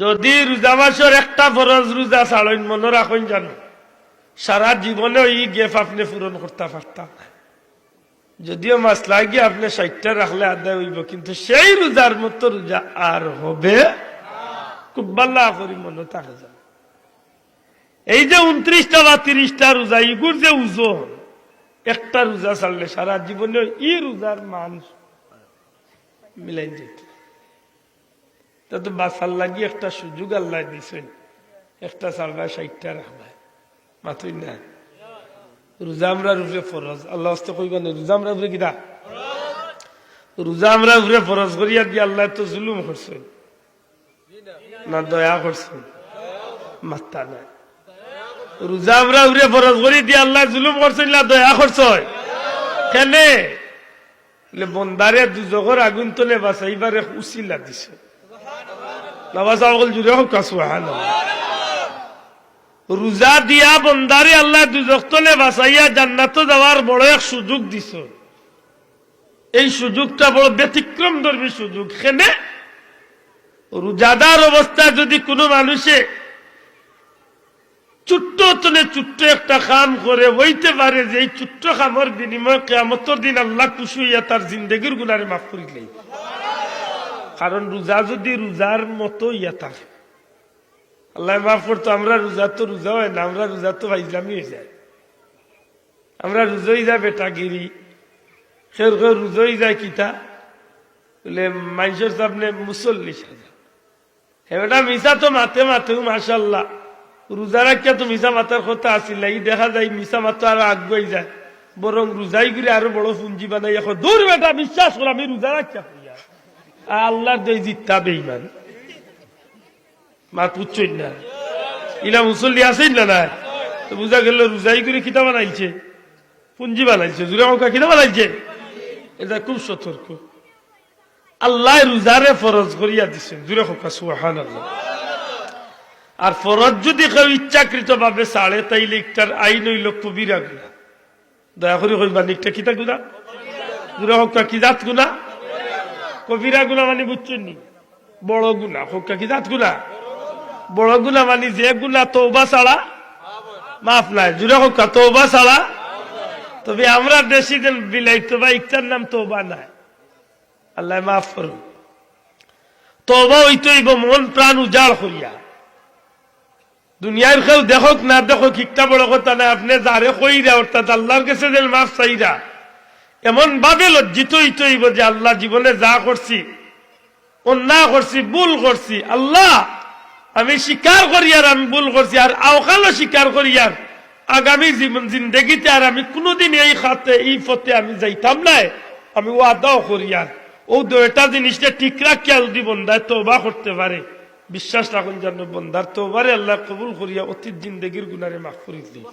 যদি রোজা মাসের একটা ফরজ রোজা ছাড়েন মনে রাখেন জানো সারা জীবনে এই গেপ আপনি পূরণ করতে পারতাম। যদিও মাসলা গিয়ে আপনি 60টা রাখলে আদায় হইব, কিন্তু সেই রোজার মতো রোজা আর হবে খুব ভালো করি মনে থাকে যান। এই যে 29টা বা 30টা রোজা ইগুর যে ওজন, একটা রোজা ছাড়লে সারা জীবনে এই রোজার মান মিলাই যেত। তা তো বাসার লাগি একটা সুযোগ আল্লাহ দিছেন, একটা ছাড়বা 60টা রাখবা মাথুই না। রোজা আমরা রূপে ফরজ আল্লাহ হস্তে কইবা না, রোজা আমরা উপরে কিনা রোজা আমরা উপরে ফরজ করিয়া দিয়ে আল্লাহ তো জুলুম করছেন না দয়া করছেন? মাত্তা না। রোজা আমরা উপরে ফরজ করি দিয়ে আল্লাহ জুলুম করছেন না দয়া করছেন? কেনে বন্দারে দুজগর আগুন তলে বাঁচাইবারে উসিলা দিছে। রোজা দিয়া বন্দারে আল্লাহ দুজক তলে বাঁচাইয়া জান্নাতে যাওয়ার বড় এক সুযোগ দিছ। এই সুযোগটা বড় ব্যতিক্রম ধর্মী সুযোগ। কেনে রোজাদার অবস্থায় যদি কোনো মানুষে ছোট্ট ছোট্ট একটা কাম করে হইতে পারে যে এই ছোট্ট কামের বিনিময়ে কিয়ামতের দিন আল্লাহ খুশি হইয়া তার জিন্দেগির গুনারে মাফ করিলে। কারণ রোজা যদি রোজার মতো ইয়া থাকে আল্লাহ মাফ করতো। আমরা রোজা তো রোজা হয় না, আমরা রোজা তো ফাইজলামি হয়ে যায়। আমরা রোজই যায় বেটাগিরি, খের রোজই যায় কিতা বলে মানুষের সামনে মুসল্লি সাজা। এবার মিশা তো মাথে মাথেও মাশাল্লাহ রোজা রাখিয়া তো মিশা মাথার কথা আসিল। এই দেখা যায় মিশা মাথা আরো আগুয়াই যায়, বরং রোজাই করে আরো বড় পুঞ্জি বানাই এখন দূর বেটা বিশ্বাস করো আমি রোজা রাখিয়া আল্লাহর দই জিততা বেইমান মা পুচ্ছই না। ইলা মুসল্লি আছেই না না তো বুঝা গেল রোজাই করে কিতা বানাইছে, পুঞ্জি বানাইছে, জুড়ে মৌকা কিতা বানাইছে। এটা খুব সতর্ক। আল্লাহ রোজারে ফরজ করিয়া দিচ্ছেন, জুড়ে হোকা সুবহানাল্লাহ। আর ফরজ যদি কেউ ইচ্ছাকৃত ভাবে ছাড়ে তাইলে একটার আইন হইল কবিরা গুনাহ। দয়া করে কইবা একটা কিতা গুনাহ, জুড়ে হোকা কি জাত গুনাহ? কবিরা গুনাহ মানে বুঝছেন নি? বড় গুনাহ। হোকা কি জাত গুনাহ? বড় গুনাহ মানে যে গুনাহ তওবা ছাড়া মাফ নাই। জুড়ে হোকা তওবা ছাড়া। তবে আমরা দেশি দিন বিলাইতো বা একটার নাম তওবা নাই। আল্লাহ মাফ করুন। তওবা হইতে হইব মন প্রাণ উজাড় করিয়া। দুনিয়ার কেউ দেখক না দেখক একটা বড় কথা না, আপনি যারে কইরা অর্থাৎ আল্লাহর কাছে যে মাফ চাইরা এমন ভাবে লজ্জিত হইতে হইব যে আল্লাহ জীবনে যা করছি, অন্যায় করছি, ভুল করছি, আল্লাহ আমি স্বীকার করি আর আমি ভুল করছি, আর আওকালও স্বীকার করি আর আগামী জীবন জিন্দগিতে আর আমি কোনোদিন এই খাতে এই পথে আমি যাইতাম না, আমি ওয়াদাও করি। আর ও দুইটা জিনিসটা ঠিক রাখিয়া যদি বন্দায় তওবা করতে পারে, বিশ্বাস রাখুন যেন বন্দার তওবারে আল্লাহ কবুল করিয়া অতীত জিন্দগির গুনারে মাফ করে দিই।